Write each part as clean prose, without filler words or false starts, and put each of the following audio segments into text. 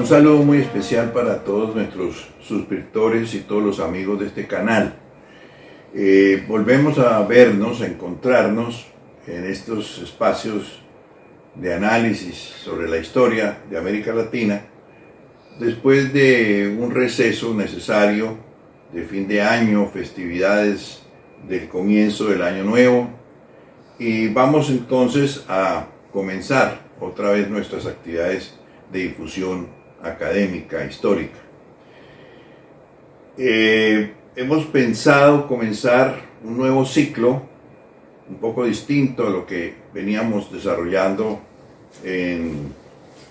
Un saludo muy especial para todos nuestros suscriptores y todos los amigos de este canal. Volvemos a vernos, a encontrarnos en estos espacios de análisis sobre la historia de América Latina, después de un receso necesario de fin de año, festividades del comienzo del año nuevo, y vamos entonces a comenzar otra vez nuestras actividades de difusión académica, histórica. Hemos pensado comenzar un nuevo ciclo, un poco distinto a lo que veníamos desarrollando en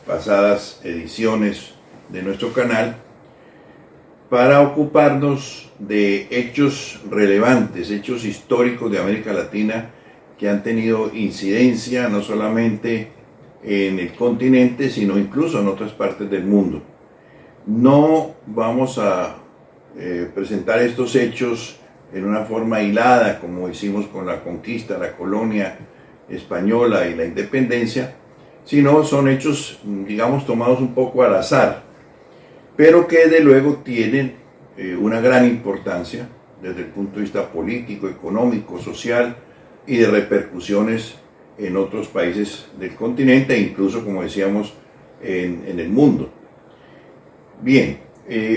pasadas ediciones de nuestro canal, para ocuparnos de hechos relevantes, hechos históricos de América Latina que han tenido incidencia no solamente en el continente, sino incluso en otras partes del mundo. No vamos a presentar estos hechos en una forma hilada, como hicimos con la conquista, la colonia española y la independencia, sino son hechos, digamos, tomados un poco al azar, pero que desde luego tienen una gran importancia desde el punto de vista político, económico, social y de repercusiones en otros países del continente e incluso, como decíamos, en el mundo. Bien,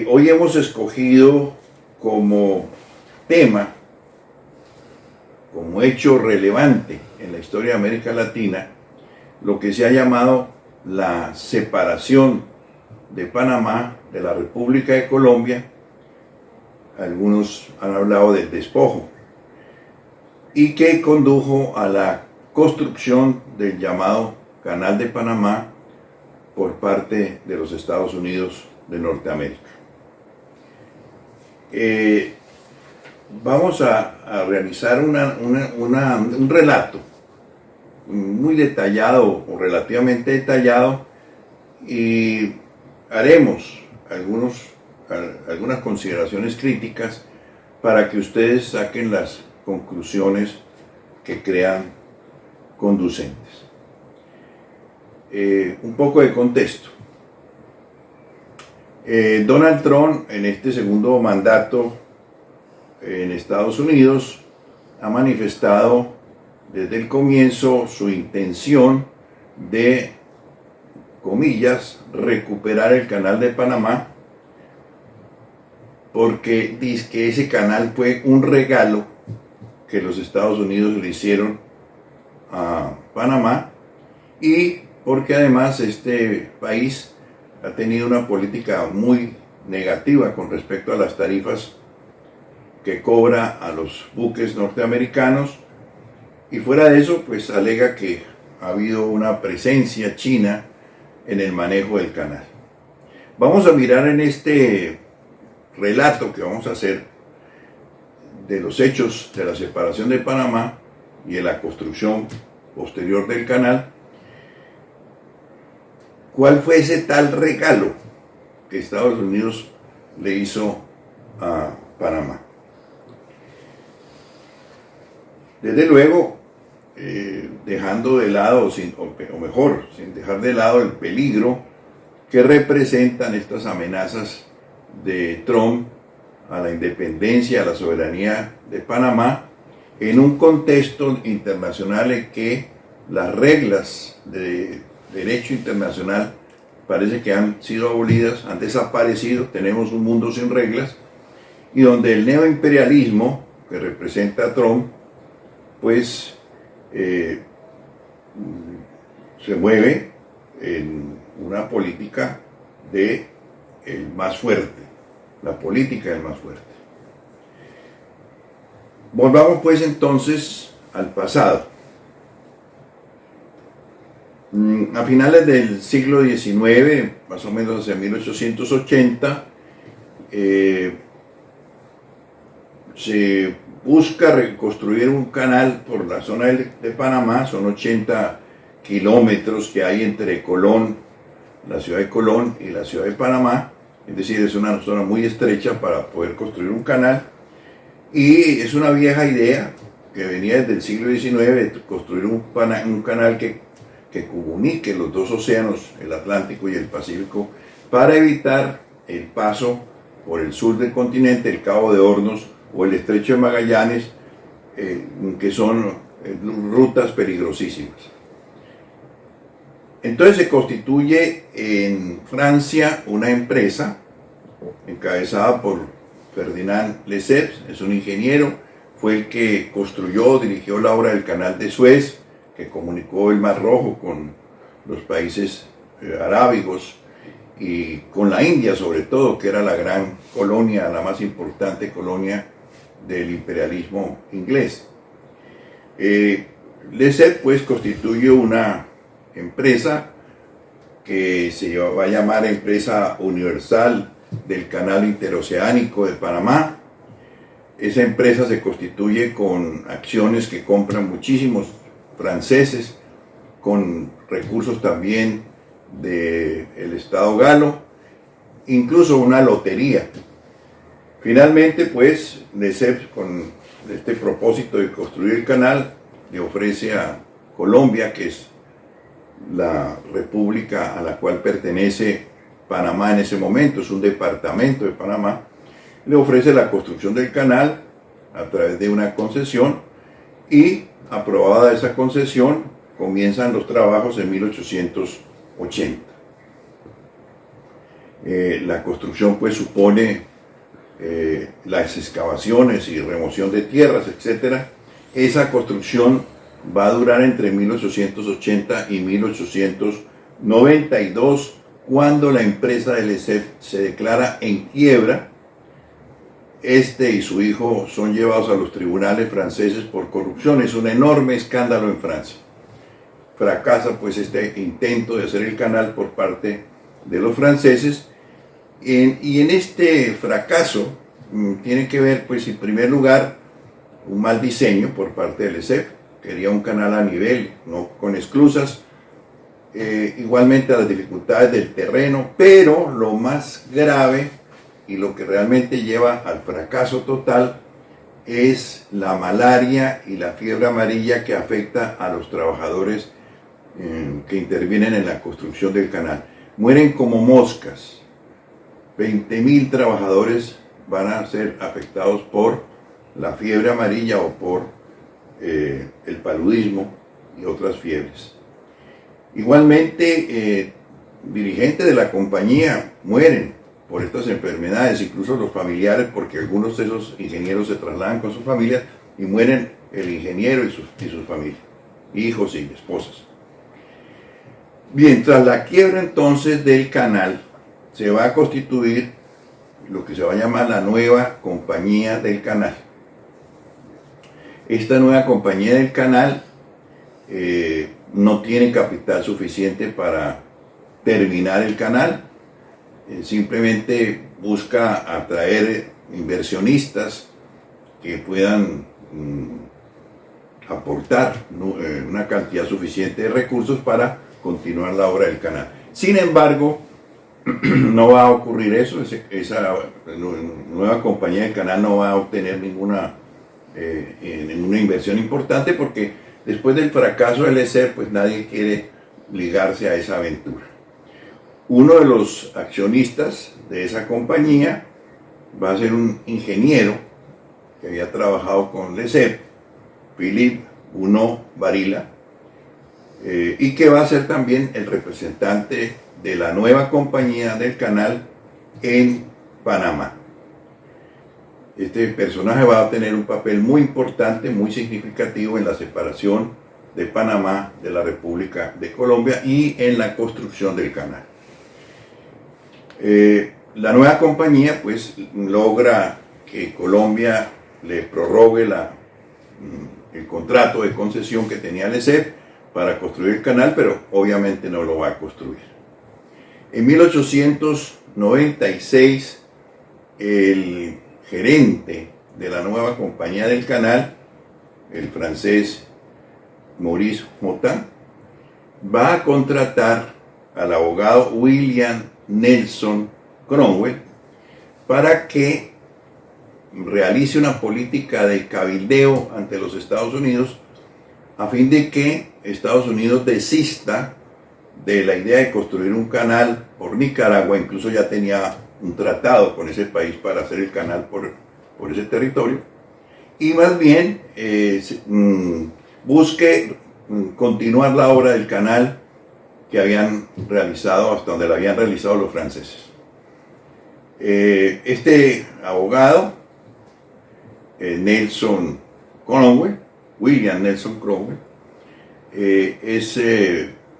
hoy hemos escogido como tema, como hecho relevante en la historia de América Latina, lo que se ha llamado la separación de Panamá de la República de Colombia. Algunos han hablado del despojo, y que condujo a la construcción del llamado Canal de Panamá por parte de los Estados Unidos de Norteamérica. Vamos a realizar un relato muy detallado o relativamente detallado, y haremos algunas consideraciones críticas para que ustedes saquen las conclusiones que crean conducentes. Un poco de contexto. Donald Trump, en este segundo mandato en Estados Unidos, ha manifestado desde el comienzo su intención de, comillas, recuperar el Canal de Panamá, porque dice que ese canal fue un regalo que los Estados Unidos le hicieron a Panamá, y porque además este país ha tenido una política muy negativa con respecto a las tarifas que cobra a los buques norteamericanos, y fuera de eso, pues alega que ha habido una presencia china en el manejo del canal. Vamos a mirar en este relato que vamos a hacer de los hechos de la separación de Panamá y de la construcción posterior del canal, ¿cuál fue ese tal regalo que Estados Unidos le hizo a Panamá? Desde luego, dejando de lado, sin dejar de lado el peligro que representan estas amenazas de Trump a la independencia, a la soberanía de Panamá, en un contexto internacional en que las reglas de derecho internacional parece que han sido abolidas, han desaparecido. Tenemos un mundo sin reglas, y donde el neoimperialismo que representa a Trump, pues se mueve en una política de el más fuerte, la política del más fuerte. Volvamos pues entonces al pasado. A finales del siglo XIX, más o menos hacia 1880, se busca reconstruir un canal por la zona de Panamá. Son 80 kilómetros que hay entre Colón, la ciudad de Colón, y la ciudad de Panamá. Es decir, es una zona muy estrecha para poder construir un canal, y es una vieja idea que venía desde el siglo XIX, de construir un canal que comunique los dos océanos, el Atlántico y el Pacífico, para evitar el paso por el sur del continente, el Cabo de Hornos o el Estrecho de Magallanes, que son rutas peligrosísimas. Entonces se constituye en Francia una empresa encabezada por Ferdinand Lesseps, es un ingeniero, fue el que construyó, dirigió la obra del Canal de Suez, que comunicó el Mar Rojo con los países arábigos y con la India sobre todo, que era la gran colonia, la más importante colonia del imperialismo inglés. Lesseps pues constituye una empresa que se va a llamar Empresa Universal del Canal Interoceánico de Panamá. Esa empresa se constituye con acciones que compran muchísimos franceses, con recursos también del Estado galo, incluso una lotería. Finalmente, pues, Lesseps, con este propósito de construir el canal, le ofrece a Colombia, que es la república a la cual pertenece Panamá en ese momento, es un departamento de Panamá, le ofrece la construcción del canal a través de una concesión y, aprobada esa concesión, comienzan los trabajos en 1880. La construcción pues supone las excavaciones y remoción de tierras, etc. Esa construcción va a durar entre 1880 y 1892, cuando la empresa de Lesseps se declara en quiebra. Este y su hijo son llevados a los tribunales franceses por corrupción. Es un enorme escándalo en Francia. Fracasa pues este intento de hacer el canal por parte de los franceses, y en este fracaso tiene que ver pues en primer lugar un mal diseño por parte de Lesseps. Quería un canal a nivel, no con esclusas, igualmente a las dificultades del terreno, pero lo más grave y lo que realmente lleva al fracaso total es la malaria y la fiebre amarilla que afecta a los trabajadores que intervienen en la construcción del canal. Mueren como moscas. 20.000 trabajadores van a ser afectados por la fiebre amarilla o por el paludismo y otras fiebres. Igualmente, dirigentes de la compañía mueren por estas enfermedades, incluso los familiares, porque algunos de esos ingenieros se trasladan con sus familias y mueren el ingeniero y sus familias, hijos y esposas. Bien, tras la quiebra entonces del canal, se va a constituir lo que se va a llamar la nueva compañía del canal. Esta nueva compañía del canal no tiene capital suficiente para terminar el canal, simplemente busca atraer inversionistas que puedan aportar una cantidad suficiente de recursos para continuar la obra del canal. Sin embargo, no va a ocurrir eso. Esa nueva compañía del canal no va a obtener ninguna inversión importante, porque después del fracaso del Lesseps, pues nadie quiere ligarse a esa aventura. Uno de los accionistas de esa compañía va a ser un ingeniero que había trabajado con Lesseps, Philippe Bunau Varilla, y que va a ser también el representante de la nueva compañía del canal en Panamá. Este personaje va a tener un papel muy importante, muy significativo en la separación de Panamá de la República de Colombia y en la construcción del canal. La nueva compañía pues logra que Colombia le prorrogue el contrato de concesión que tenía Lesseps para construir el canal, pero obviamente no lo va a construir. En 1896, el gerente de la nueva compañía del canal, el francés Maurice Motin, va a contratar al abogado William Nelson Cromwell para que realice una política de cabildeo ante los Estados Unidos, a fin de que Estados Unidos desista de la idea de construir un canal por Nicaragua, incluso ya tenía un tratado con ese país para hacer el canal por ese territorio, y más bien busque continuar la obra del canal que habían realizado, hasta donde la habían realizado los franceses. Este abogado, Nelson Cromwell, William Nelson Cromwell, es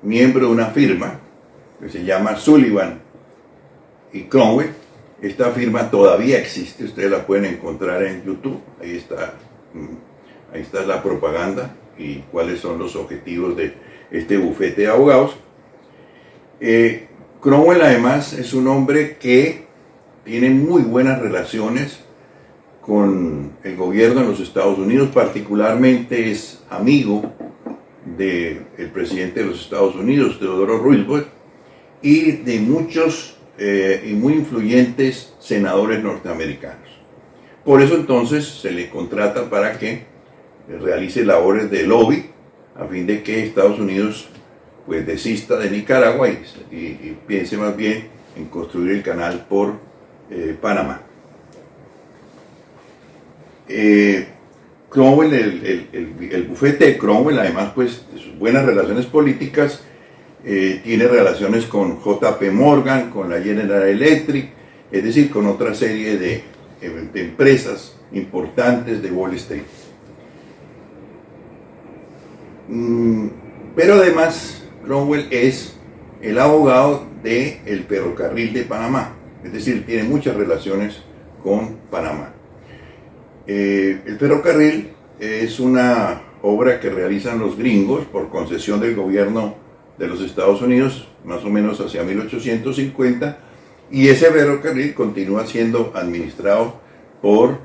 miembro de una firma que se llama Sullivan y Cromwell. Esta firma todavía existe, ustedes la pueden encontrar en YouTube, ahí está la propaganda y cuáles son los objetivos de este bufete de abogados. Cromwell además es un hombre que tiene muy buenas relaciones con el gobierno de los Estados Unidos, particularmente es amigo del presidente de los Estados Unidos, Theodore Roosevelt, y de muchos y muy influyentes senadores norteamericanos. Por eso entonces se le contrata para que realice labores de lobby a fin de que Estados Unidos pues desista de Nicaragua y piense más bien en construir el canal por Panamá. Cromwell, el bufete de Cromwell, además pues de sus buenas relaciones políticas, tiene relaciones con JP Morgan, con la General Electric, es decir, con otra serie de empresas importantes de Wall Street. Pero además, Cromwell es el abogado del ferrocarril de Panamá, es decir, tiene muchas relaciones con Panamá. El ferrocarril es una obra que realizan los gringos por concesión del gobierno de los Estados Unidos, más o menos hacia 1850, y ese ferrocarril continúa siendo administrado por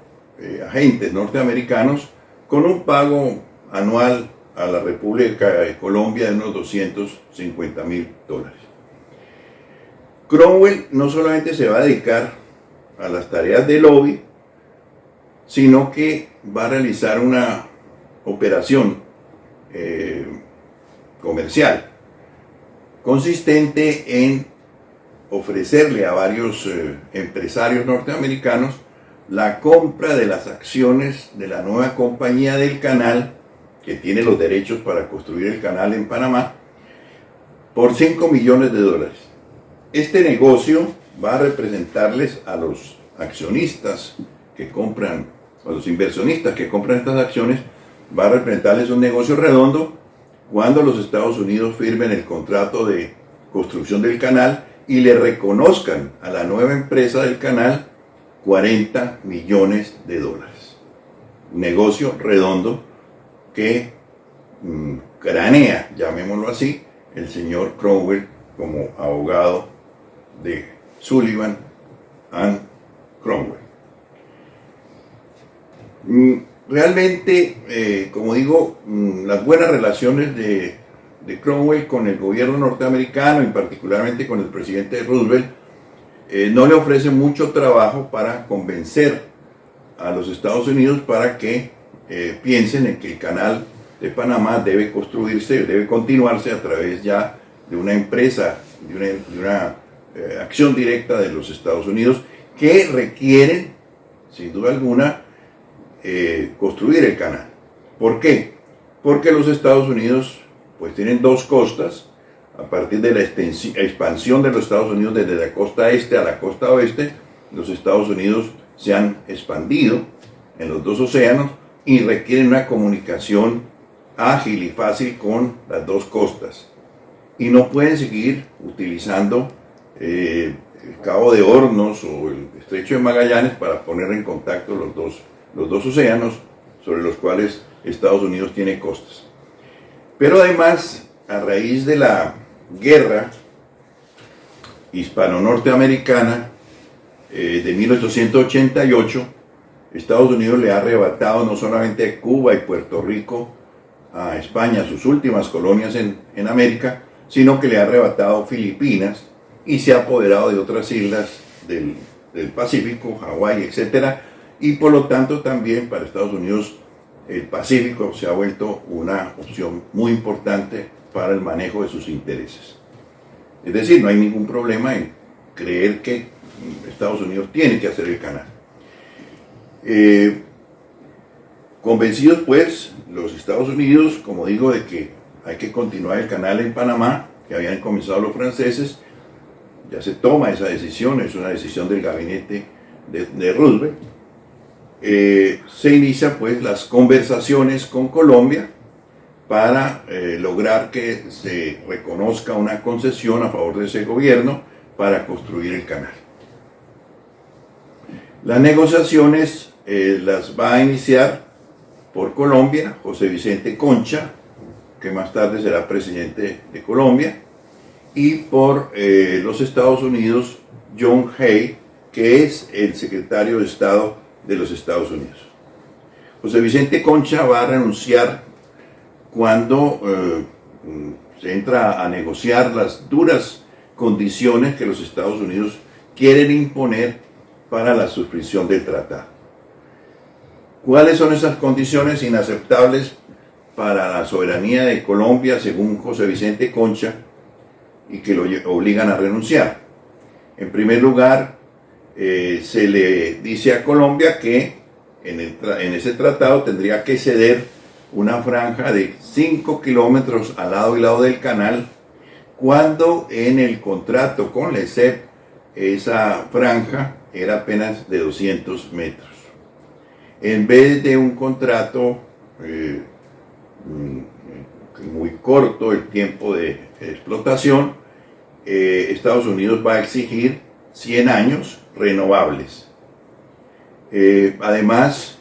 agentes norteamericanos con un pago anual a la República de Colombia de unos $250.000. Cromwell no solamente se va a dedicar a las tareas de lobby, sino que va a realizar una operación comercial consistente en ofrecerle a varios empresarios norteamericanos la compra de las acciones de la nueva compañía del canal, que tiene los derechos para construir el canal en Panamá, por $5 millones. Este negocio va a representarles a los accionistas que compran, a los inversionistas que compran estas acciones, va a representarles un negocio redondo cuando los Estados Unidos firmen el contrato de construcción del canal y le reconozcan a la nueva empresa del canal $40 millones. Un negocio redondo que cranea, llamémoslo así, el señor Cromwell como abogado de Sullivan and Cromwell. Realmente, como digo, las buenas relaciones de Cromwell con el gobierno norteamericano y particularmente con el presidente Roosevelt no le ofrecen mucho trabajo para convencer a los Estados Unidos para que piensen en que el canal de Panamá debe construirse, debe continuarse a través ya de una empresa, de una acción directa de los Estados Unidos que requieren, sin duda alguna, construir el canal. ¿Por qué? Porque los Estados Unidos pues tienen dos costas. A partir de la expansión de los Estados Unidos desde la costa este a la costa oeste, los Estados Unidos se han expandido en los dos océanos y requieren una comunicación ágil y fácil con las dos costas. Y no pueden seguir utilizando el Cabo de Hornos o el Estrecho de Magallanes para poner en contacto los dos océanos sobre los cuales Estados Unidos tiene costas. Pero además, a raíz de la guerra hispano-norteamericana de 1888, Estados Unidos le ha arrebatado no solamente Cuba y Puerto Rico a España, sus últimas colonias en América, sino que le ha arrebatado Filipinas y se ha apoderado de otras islas del Pacífico, Hawái, etc. Y por lo tanto también para Estados Unidos el Pacífico se ha vuelto una opción muy importante para el manejo de sus intereses. Es decir, no hay ningún problema en creer que Estados Unidos tiene que hacer el canal. Convencidos pues los Estados Unidos, como digo, de que hay que continuar el canal en Panamá, que habían comenzado los franceses, ya se toma esa decisión, es una decisión del gabinete de Roosevelt. Se inician pues las conversaciones con Colombia para lograr que se reconozca una concesión a favor de ese gobierno para construir el canal. Las negociaciones las va a iniciar por Colombia José Vicente Concha, que más tarde será presidente de Colombia, y por los Estados Unidos John Hay, que es el secretario de Estado de los Estados Unidos. José Vicente Concha va a renunciar cuando se entra a negociar las duras condiciones que los Estados Unidos quieren imponer para la suscripción del tratado. ¿Cuáles son esas condiciones inaceptables para la soberanía de Colombia, según José Vicente Concha, y que lo obligan a renunciar? En primer lugar, se le dice a Colombia que en ese tratado tendría que ceder una franja de 5 kilómetros al lado y lado del canal, cuando en el contrato con la ESEP esa franja era apenas de 200 metros. En vez de un contrato muy corto el tiempo de explotación, Estados Unidos va a exigir 100 años renovables. Además,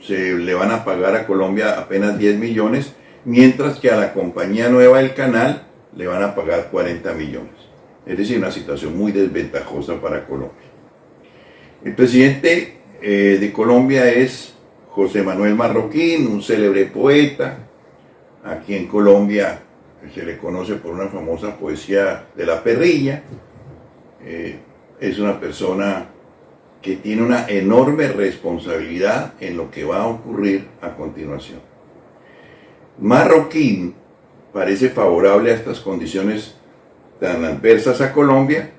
se le van a pagar a Colombia apenas 10 millones, mientras que a la compañía nueva del canal le van a pagar 40 millones. Es decir, una situación muy desventajosa para Colombia. El presidente de Colombia es José Manuel Marroquín, un célebre poeta. Aquí en Colombia se le conoce por una famosa poesía de La Perrilla. Es una persona que tiene una enorme responsabilidad en lo que va a ocurrir a continuación. Marroquín parece favorable a estas condiciones tan adversas a Colombia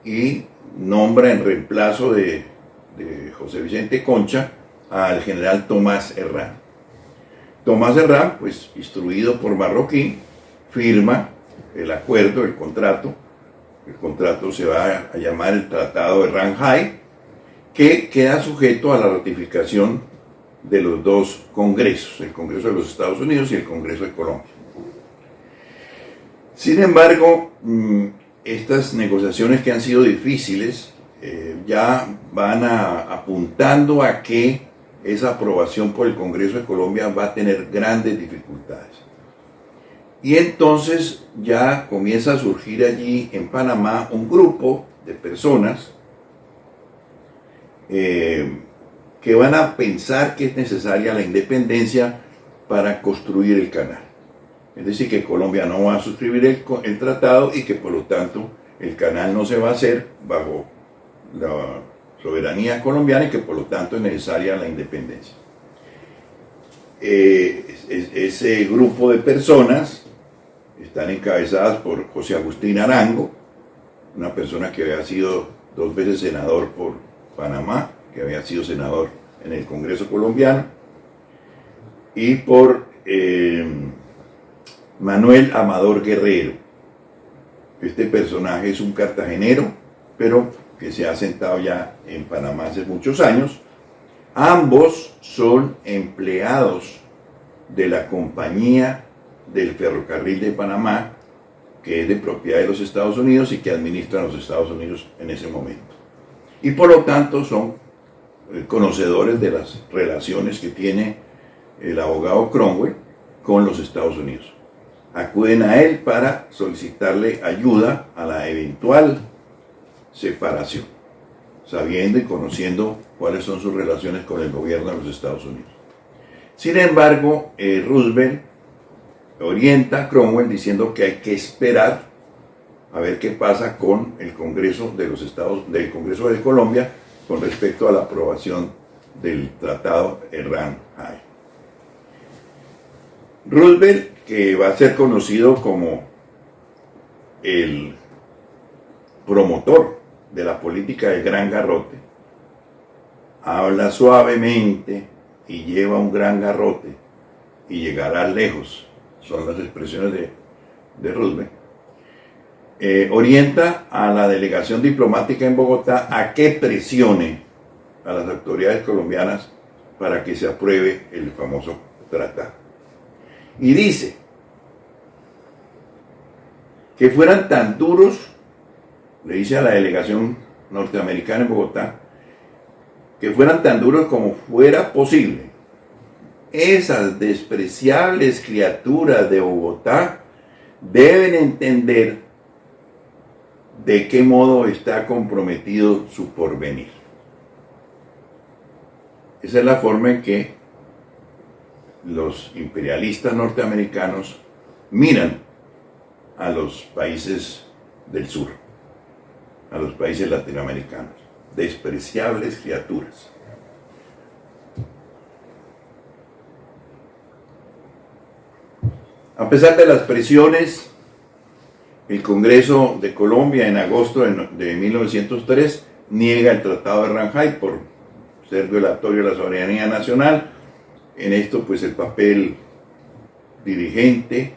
y nombra en reemplazo de José Vicente Concha al general Tomás Herrán. Tomás Herrán, pues instruido por Marroquín, firma el acuerdo, el contrato. El contrato se va a llamar el Tratado de Herrán-Hay, que queda sujeto a la ratificación de los dos congresos, el Congreso de los Estados Unidos y el Congreso de Colombia. Sin embargo, estas negociaciones, que han sido difíciles, ya van apuntando a que esa aprobación por el Congreso de Colombia va a tener grandes dificultades. Y entonces ya comienza a surgir allí en Panamá un grupo de personas que van a pensar que es necesaria la independencia para construir el canal. Es decir, que Colombia no va a suscribir el tratado y que por lo tanto el canal no se va a hacer bajo la soberanía colombiana y que por lo tanto es necesaria la independencia. Ese grupo de personas están encabezadas por José Agustín Arango, una persona que había sido 2 veces senador por Panamá, que había sido senador en el Congreso colombiano, y por Manuel Amador Guerrero. Este personaje es un cartagenero, pero que se ha asentado ya en Panamá hace muchos años. Ambos son empleados de la compañía del ferrocarril de Panamá, que es de propiedad de los Estados Unidos y que administran los Estados Unidos en ese momento. Y por lo tanto son conocedores de las relaciones que tiene el abogado Cromwell con los Estados Unidos. Acuden a él para solicitarle ayuda a la eventual separación, sabiendo y conociendo cuáles son sus relaciones con el gobierno de los Estados Unidos. Sin embargo, Roosevelt orienta a Cromwell diciendo que hay que esperar a ver qué pasa con el Congreso del Congreso de Colombia con respecto a la aprobación del Tratado Herrán-Hay. Roosevelt, que va a ser conocido como el promotor de la política del gran garrote habla suavemente y lleva un gran garrote y llegará lejos, son las expresiones de Roosevelt, orienta a la delegación diplomática en Bogotá a que presione a las autoridades colombianas para que se apruebe el famoso tratado. Y dice que fueran tan duros, le dice a la delegación norteamericana en Bogotá, que fueran tan duros como fuera posible. Esas despreciables criaturas de Bogotá deben entender de qué modo está comprometido su porvenir. Esa es la forma en que los imperialistas norteamericanos miran a los países del sur, a los países latinoamericanos. Despreciables criaturas. A pesar de las presiones, el Congreso de Colombia en agosto de 1903 niega el Tratado de Ranjay por ser violatorio de la soberanía nacional. En esto, pues, el papel dirigente,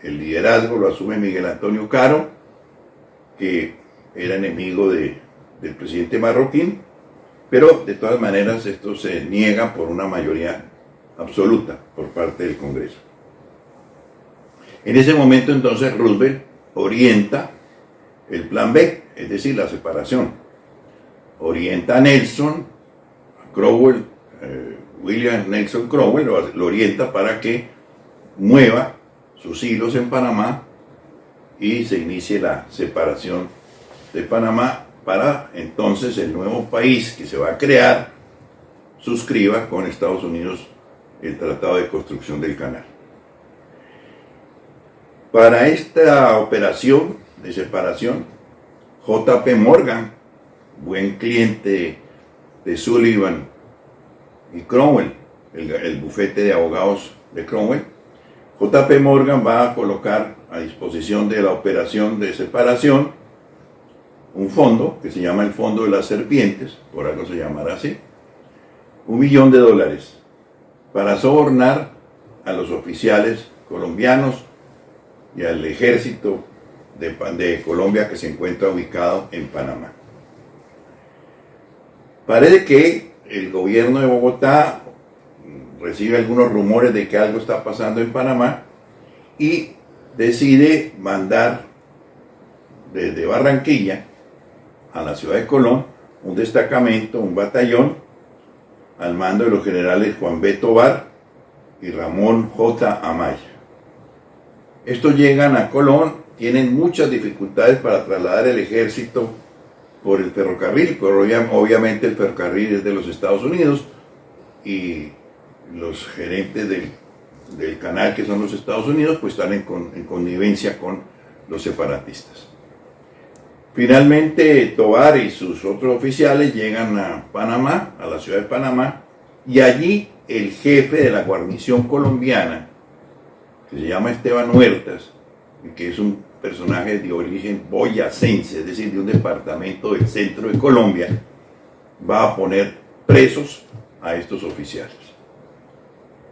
el liderazgo lo asume Miguel Antonio Caro, que era enemigo del presidente marroquín, pero de todas maneras esto se niega por una mayoría absoluta por parte del Congreso. En ese momento entonces Roosevelt orienta el plan B, es decir, la separación. Orienta a Nelson, a Cromwell, William Nelson Cromwell, lo orienta para que mueva sus hilos en Panamá y se inicie la separación de Panamá para entonces el nuevo país que se va a crear suscriba con Estados Unidos el Tratado de Construcción del Canal. Para esta operación de separación, J.P. Morgan, buen cliente de Sullivan y Cromwell, el bufete de abogados de Cromwell, J.P. Morgan va a colocar a disposición de la operación de separación un fondo que se llama el Fondo de las Serpientes, por algo se llamará así, $1 millón para sobornar a los oficiales colombianos y al ejército de Colombia que se encuentra ubicado en Panamá. Parece que el gobierno de Bogotá recibe algunos rumores de que algo está pasando en Panamá y decide mandar desde Barranquilla a la ciudad de Colón un destacamento, un batallón, al mando de los generales Juan B. Tovar y Ramón J. Amaya. Estos llegan a Colón, tienen muchas dificultades para trasladar el ejército por el ferrocarril, pero obviamente el ferrocarril es de los Estados Unidos y los gerentes del canal, que son los Estados Unidos, pues están en connivencia con los separatistas. Finalmente Tovar y sus otros oficiales llegan a Panamá, a la ciudad de Panamá, y allí el jefe de la guarnición colombiana, que se llama Esteban Huertas, que es un personaje de origen boyacense, es decir, de un departamento del centro de Colombia, va a poner presos a estos oficiales.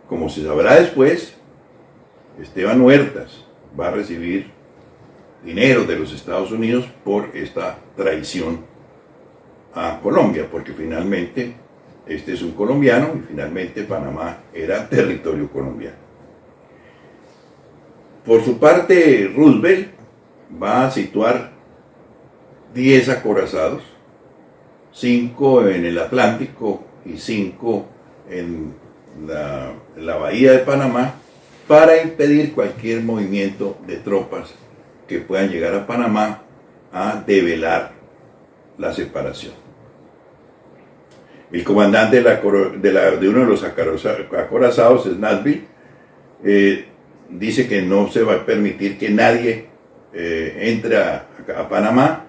Como se sabrá después, Esteban Huertas va a recibir dinero de los Estados Unidos por esta traición a Colombia, porque finalmente este es un colombiano y finalmente Panamá era territorio colombiano. Por su parte, Roosevelt va a situar 10 acorazados, 5 en el Atlántico y 5 en la bahía de Panamá, para impedir cualquier movimiento de tropas que puedan llegar a Panamá a develar la separación. El comandante de uno de los acorazados, Snadville, dice que no se va a permitir que nadie entre a Panamá,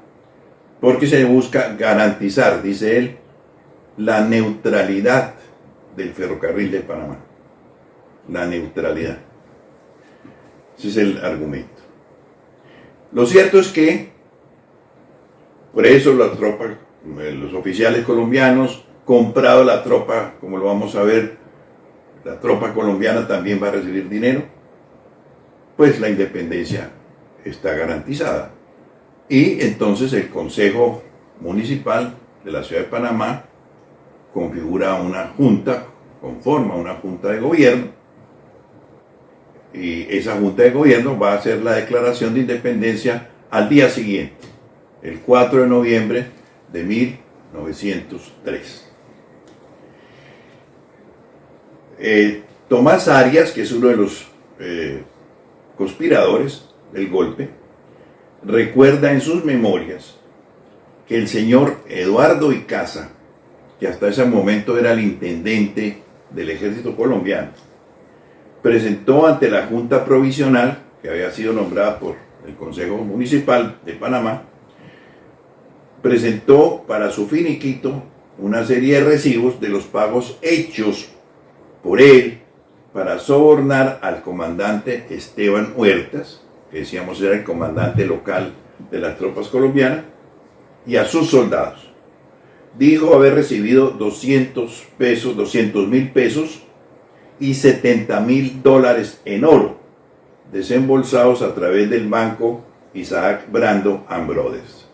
porque se busca garantizar, dice él, la neutralidad del ferrocarril de Panamá. La neutralidad. Ese es el argumento. Lo cierto es que, por eso la tropa, los oficiales colombianos, comprado la tropa, como lo vamos a ver, la tropa colombiana también va a recibir dinero, pues la independencia está garantizada. Y entonces el Consejo Municipal de la Ciudad de Panamá configura una junta, conforma una junta de gobierno, y esa junta de gobierno va a hacer la declaración de independencia al día siguiente, el 4 de noviembre de 1903. Tomás Arias, que es uno de los conspiradores del golpe, recuerda en sus memorias que el señor Eduardo Icaza, que hasta ese momento era el intendente del ejército colombiano, presentó ante la Junta Provisional, que había sido nombrada por el Consejo Municipal de Panamá, presentó para su finiquito una serie de recibos de los pagos hechos por él para sobornar al comandante Esteban Huertas, que decíamos era el comandante local de las tropas colombianas, y a sus soldados. Dijo haber recibido 200.000 pesos y $70.000 en oro, desembolsados a través del banco Isaac Brando and Brothers,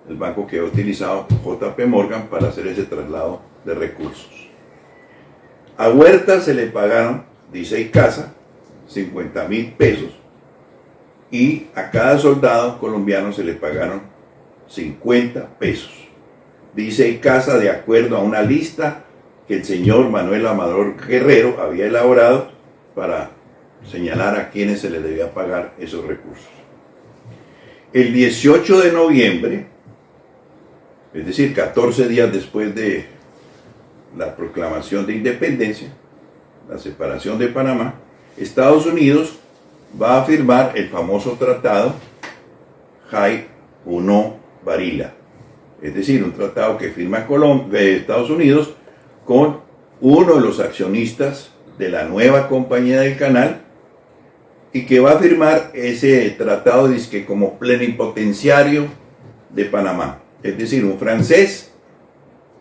el banco que ha utilizado JP Morgan para hacer ese traslado de recursos. A Huerta se le pagaron, dice Icaza, 50.000 pesos, y a cada soldado colombiano se le pagaron 50 pesos. Dice Icaza, de acuerdo a una lista que el señor Manuel Amador Guerrero había elaborado para señalar a quienes se les debía pagar esos recursos. El 18 de noviembre, es decir, 14 días después de la proclamación de independencia, la separación de Panamá, Estados Unidos va a firmar el famoso tratado Jay-Uno-Varila, es decir, un tratado que firma Estados Unidos con uno de los accionistas de la nueva compañía del canal, y que va a firmar ese tratado dizque como plenipotenciario de Panamá, es decir, un francés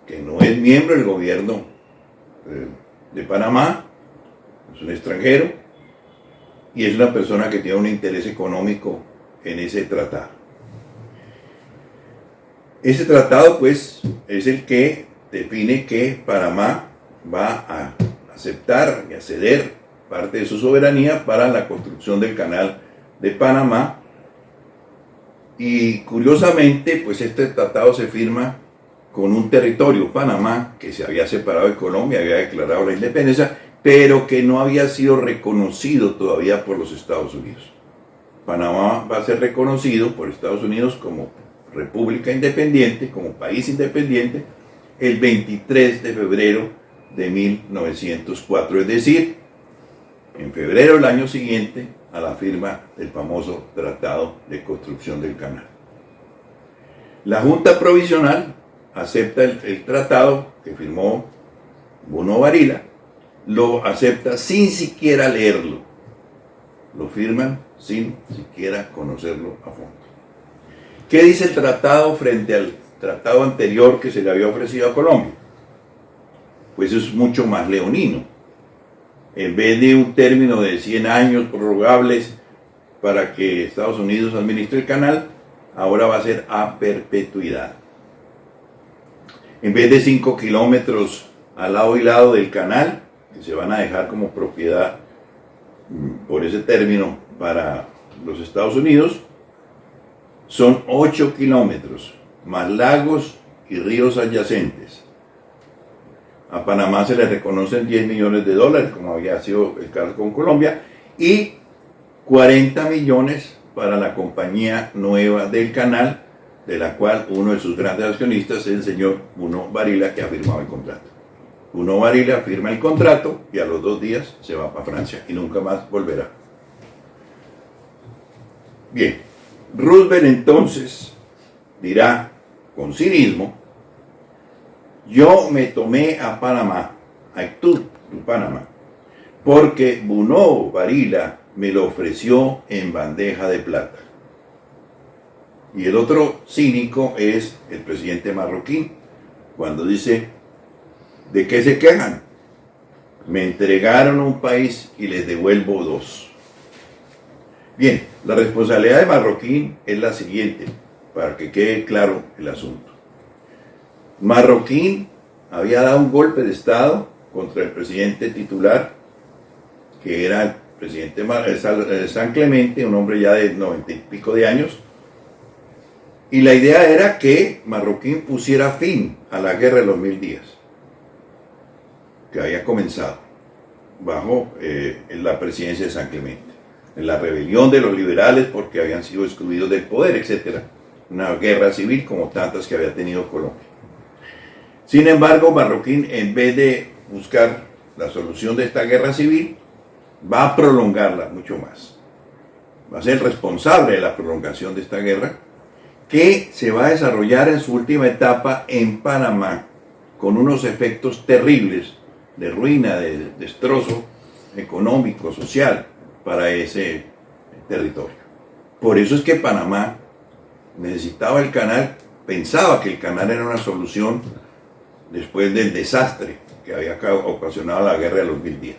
que no es miembro del gobierno de Panamá, es un extranjero y es una persona que tiene un interés económico en ese tratado. Ese tratado pues es el que define que Panamá va a aceptar y a ceder parte de su soberanía para la construcción del canal de Panamá, y curiosamente pues este tratado se firma con un territorio, Panamá, que se había separado de Colombia, había declarado la independencia, pero que no había sido reconocido todavía por los Estados Unidos. Panamá va a ser reconocido por Estados Unidos como república independiente, como país independiente, el 23 de febrero de 1904, es decir, en febrero del año siguiente a la firma del famoso Tratado de Construcción del Canal. La Junta Provisional acepta el tratado que firmó Bruno Varila, lo acepta sin siquiera leerlo, lo firman sin siquiera conocerlo a fondo. ¿Qué dice el tratado frente al tratado anterior que se le había ofrecido a Colombia? Pues es mucho más leonino. En vez de un término de 100 años prorrogables para que Estados Unidos administre el canal, ahora va a ser a perpetuidad. En vez de 5 kilómetros al lado y lado del canal, que se van a dejar como propiedad por ese término para los Estados Unidos, son 8 kilómetros, más lagos y ríos adyacentes. A Panamá se le reconocen $10 millones, como había sido el caso con Colombia, y 40 millones para la compañía nueva del canal, de la cual uno de sus grandes accionistas es el señor Bruno Varila, que ha firmado el contrato. Bruno Varila firma el contrato y a los 2 días se va para Francia y nunca más volverá. Bien, Roosevelt entonces dirá con cinismo: yo me tomé a Panamá, I took to Panamá, porque Bruno Varila me lo ofreció en bandeja de plata. Y el otro cínico es el presidente marroquí, cuando dice, ¿de qué se quejan? Me entregaron un país y les devuelvo dos. Bien, la responsabilidad de Marroquín es la siguiente, para que quede claro el asunto. Marroquín había dado un golpe de Estado contra el presidente titular, que era el presidente San Clemente, un hombre ya de 90 y pico de años, y la idea era que Marroquín pusiera fin a la guerra de los 1000 días, que había comenzado bajo la presidencia de San Clemente, en la rebelión de los liberales porque habían sido excluidos del poder, etc. Una guerra civil como tantas que había tenido Colombia. Sin embargo, Marroquín, en vez de buscar la solución de esta guerra civil, va a prolongarla mucho más. Va a ser responsable de la prolongación de esta guerra, que se va a desarrollar en su última etapa en Panamá, con unos efectos terribles de ruina, de destrozo económico, social, para ese territorio. Por eso es que Panamá necesitaba el canal, pensaba que el canal era una solución después del desastre que había ocasionado la guerra de los 1000 días.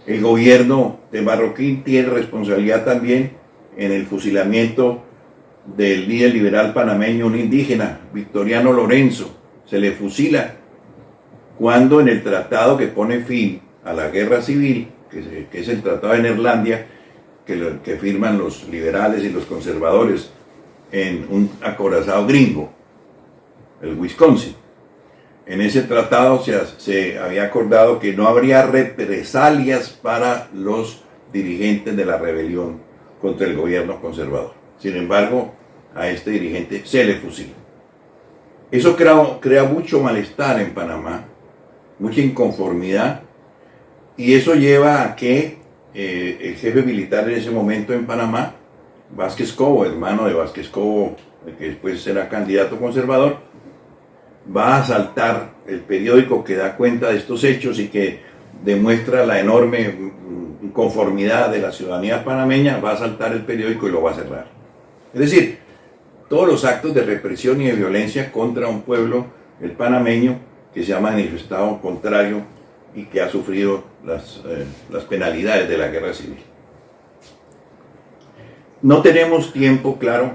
El gobierno de Marroquín tiene responsabilidad también en el fusilamiento del líder liberal panameño, un indígena, Victoriano Lorenzo. Se le fusila cuando en el tratado que pone fin a la guerra civil, que es el tratado de Neerlandia, que firman los liberales y los conservadores en un acorazado gringo, el Wisconsin. En ese tratado se había acordado que no habría represalias para los dirigentes de la rebelión contra el gobierno conservador. Sin embargo, a este dirigente se le fusila. Eso crea mucho malestar en Panamá, mucha inconformidad, y eso lleva a que el jefe militar en ese momento en Panamá, Vázquez Cobo, hermano de Vázquez Cobo, que después será candidato conservador, va a asaltar el periódico que da cuenta de estos hechos y que demuestra la enorme inconformidad de la ciudadanía panameña, va a asaltar el periódico y lo va a cerrar. Es decir, todos los actos de represión y de violencia contra un pueblo, el panameño, que se ha manifestado contrario y que ha sufrido las penalidades de la guerra civil. No tenemos tiempo, claro,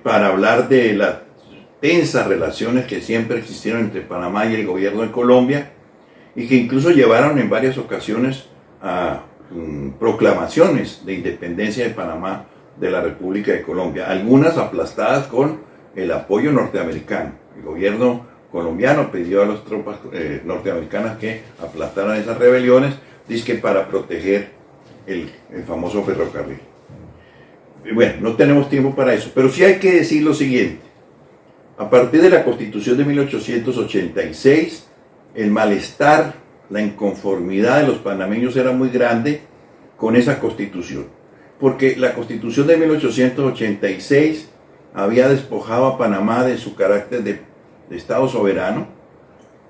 para hablar de las tensas relaciones que siempre existieron entre Panamá y el gobierno de Colombia y que incluso llevaron en varias ocasiones a proclamaciones de independencia de Panamá de la República de Colombia, algunas aplastadas con el apoyo norteamericano. El gobierno colombiano pidió a las tropas norteamericanas que aplastaran esas rebeliones, dizque para proteger el famoso ferrocarril. Bueno, no tenemos tiempo para eso, pero sí hay que decir lo siguiente. A partir de la Constitución de 1886, el malestar, la inconformidad de los panameños era muy grande con esa Constitución, porque la Constitución de 1886 había despojado a Panamá de su carácter de Estado soberano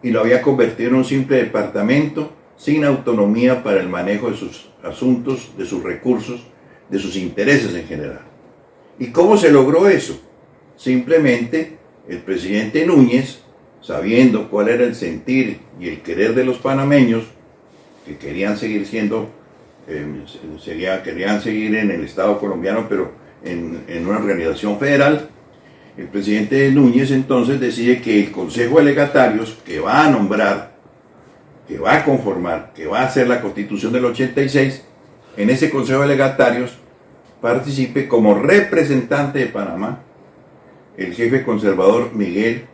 y lo había convertido en un simple departamento sin autonomía para el manejo de sus asuntos, de sus recursos, de sus intereses en general. ¿Y cómo se logró eso? Simplemente el presidente Núñez, sabiendo cuál era el sentir y el querer de los panameños, que querían seguir querían seguir en el Estado colombiano, pero en una organización federal, el presidente Núñez entonces decide que el Consejo de Legatarios, que va a nombrar, que va a conformar, que va a hacer la Constitución del 86, en ese Consejo de Legatarios participe como representante de Panamá el jefe conservador Miguel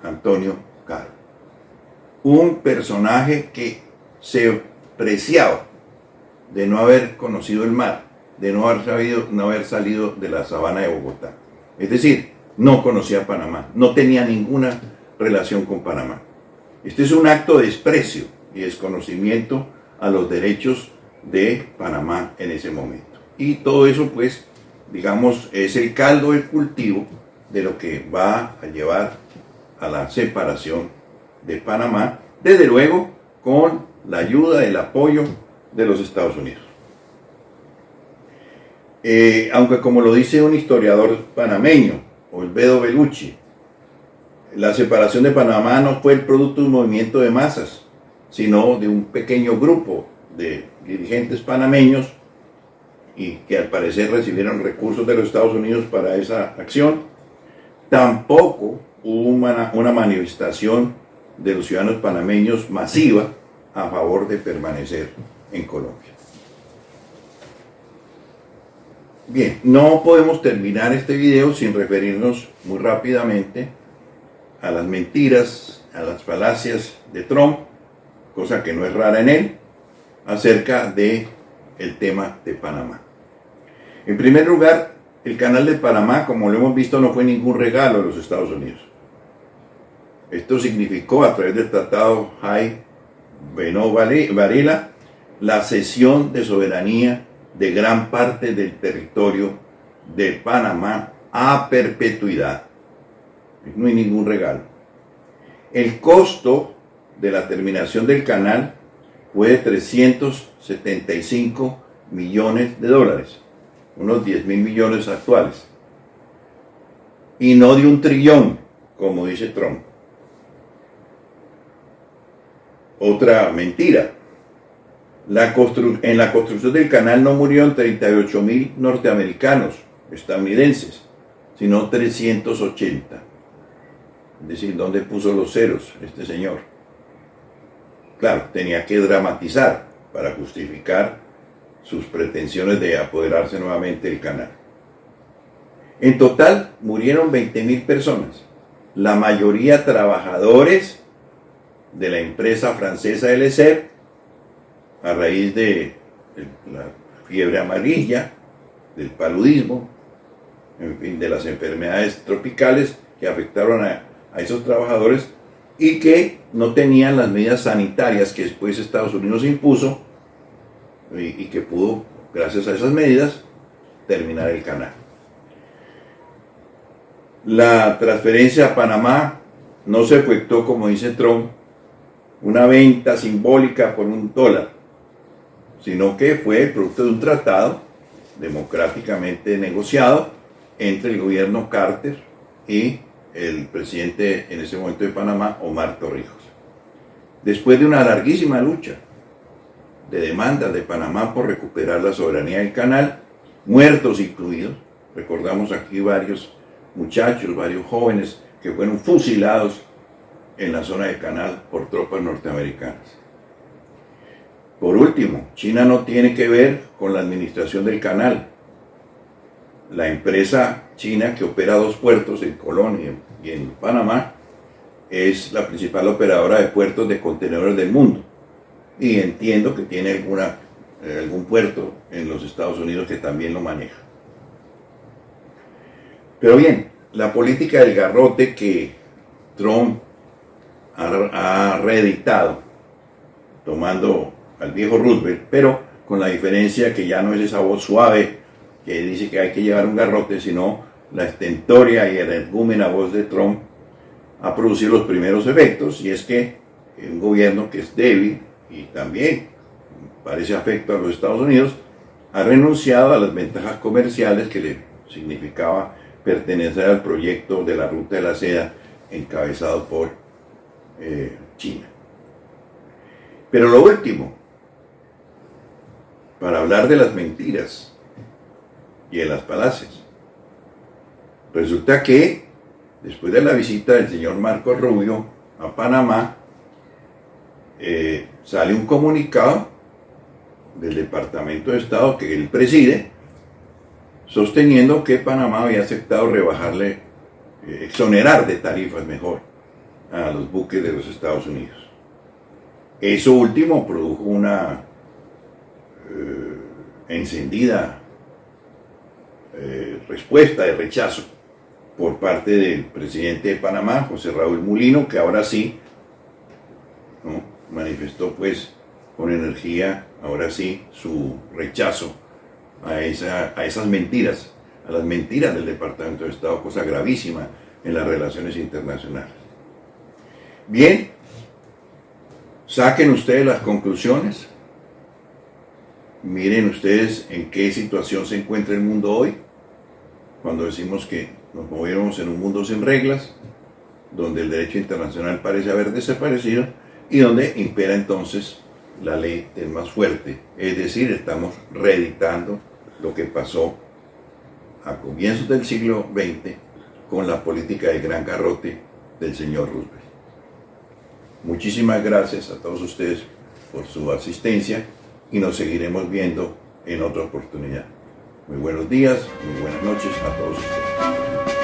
Antonio Caro, un personaje que se preciaba de no haber conocido el mar, de no haber salido de la sabana de Bogotá. Es decir, no conocía Panamá, no tenía ninguna relación con Panamá. Este es un acto de desprecio y desconocimiento a los derechos de Panamá en ese momento. Y todo eso, pues, digamos, es el caldo de cultivo de lo que va a llevar a la separación de Panamá, desde luego con la ayuda, el apoyo de los Estados Unidos. Aunque como lo dice un historiador panameño, Olvedo Bellucci, la separación de Panamá no fue el producto de un movimiento de masas, sino de un pequeño grupo de dirigentes panameños y que al parecer recibieron recursos de los Estados Unidos para esa acción. Tampoco hubo una manifestación de los ciudadanos panameños masiva a favor de permanecer en Colombia. Bien, no podemos terminar este video sin referirnos muy rápidamente a las mentiras, a las falacias de Trump, cosa que no es rara en él, acerca del tema de Panamá. En primer lugar, el canal de Panamá, como lo hemos visto, no fue ningún regalo de los Estados Unidos. Esto significó, a través del Tratado Jay-Varela, la cesión de soberanía de gran parte del territorio de Panamá a perpetuidad. No hay ningún regalo. El costo de la terminación del canal fue de 375 millones de dólares, unos 10.000 millones actuales, y no de 1 trillón, como dice Trump. Otra mentira. En la construcción del canal no murieron 38.000 norteamericanos, estadounidenses, sino 380. Es decir, ¿dónde puso los ceros este señor? Claro, tenía que dramatizar para justificar sus pretensiones de apoderarse nuevamente del canal. En total murieron 20.000 personas, la mayoría trabajadores de la empresa francesa LSER, a raíz de la fiebre amarilla, del paludismo, en fin, de las enfermedades tropicales que afectaron a esos trabajadores y que no tenían las medidas sanitarias que después Estados Unidos impuso y que pudo, gracias a esas medidas, terminar el canal. La transferencia a Panamá no se efectuó, como dice Trump, una venta simbólica por $1, sino que fue el producto de un tratado democráticamente negociado entre el gobierno Carter y el presidente en ese momento de Panamá, Omar Torrijos. Después de una larguísima lucha de demandas de Panamá por recuperar la soberanía del canal, muertos incluidos, recordamos aquí varios muchachos, varios jóvenes que fueron fusilados en la zona del canal por tropas norteamericanas. Por último, China no tiene que ver con la administración del canal. La empresa china que opera 2 puertos en Colón y en Panamá es la principal operadora de puertos de contenedores del mundo. Y entiendo que tiene algún puerto en los Estados Unidos que también lo maneja. Pero bien, la política del garrote que Trump ha reeditado, tomando al viejo Roosevelt, pero con la diferencia que ya no es esa voz suave que dice que hay que llevar un garrote, sino la estentoria y energúmena voz de Trump ha producido los primeros efectos, y es que un gobierno que es débil y también parece afecto a los Estados Unidos, ha renunciado a las ventajas comerciales que le significaba pertenecer al proyecto de la Ruta de la Seda encabezado por China. Pero lo último, para hablar de las mentiras y de las falacias, resulta que después de la visita del señor Marco Rubio a Panamá, sale un comunicado del Departamento de Estado que él preside, sosteniendo que Panamá había aceptado exonerar de tarifas mejor a los buques de los Estados Unidos. Eso último produjo una encendida respuesta de rechazo por parte del presidente de Panamá, José Raúl Mulino, que ahora sí, ¿no?, manifestó pues con energía, ahora sí, su rechazo a esas mentiras, a las mentiras del Departamento de Estado, cosa gravísima en las relaciones internacionales. Bien, saquen ustedes las conclusiones. Miren ustedes en qué situación se encuentra el mundo hoy, cuando decimos que nos movemos en un mundo sin reglas, donde el derecho internacional parece haber desaparecido y donde impera entonces la ley del más fuerte. Es decir, estamos reeditando lo que pasó a comienzos del siglo XX con la política del gran garrote del señor Roosevelt. Muchísimas gracias a todos ustedes por su asistencia y nos seguiremos viendo en otra oportunidad. Muy buenos días, muy buenas noches a todos ustedes.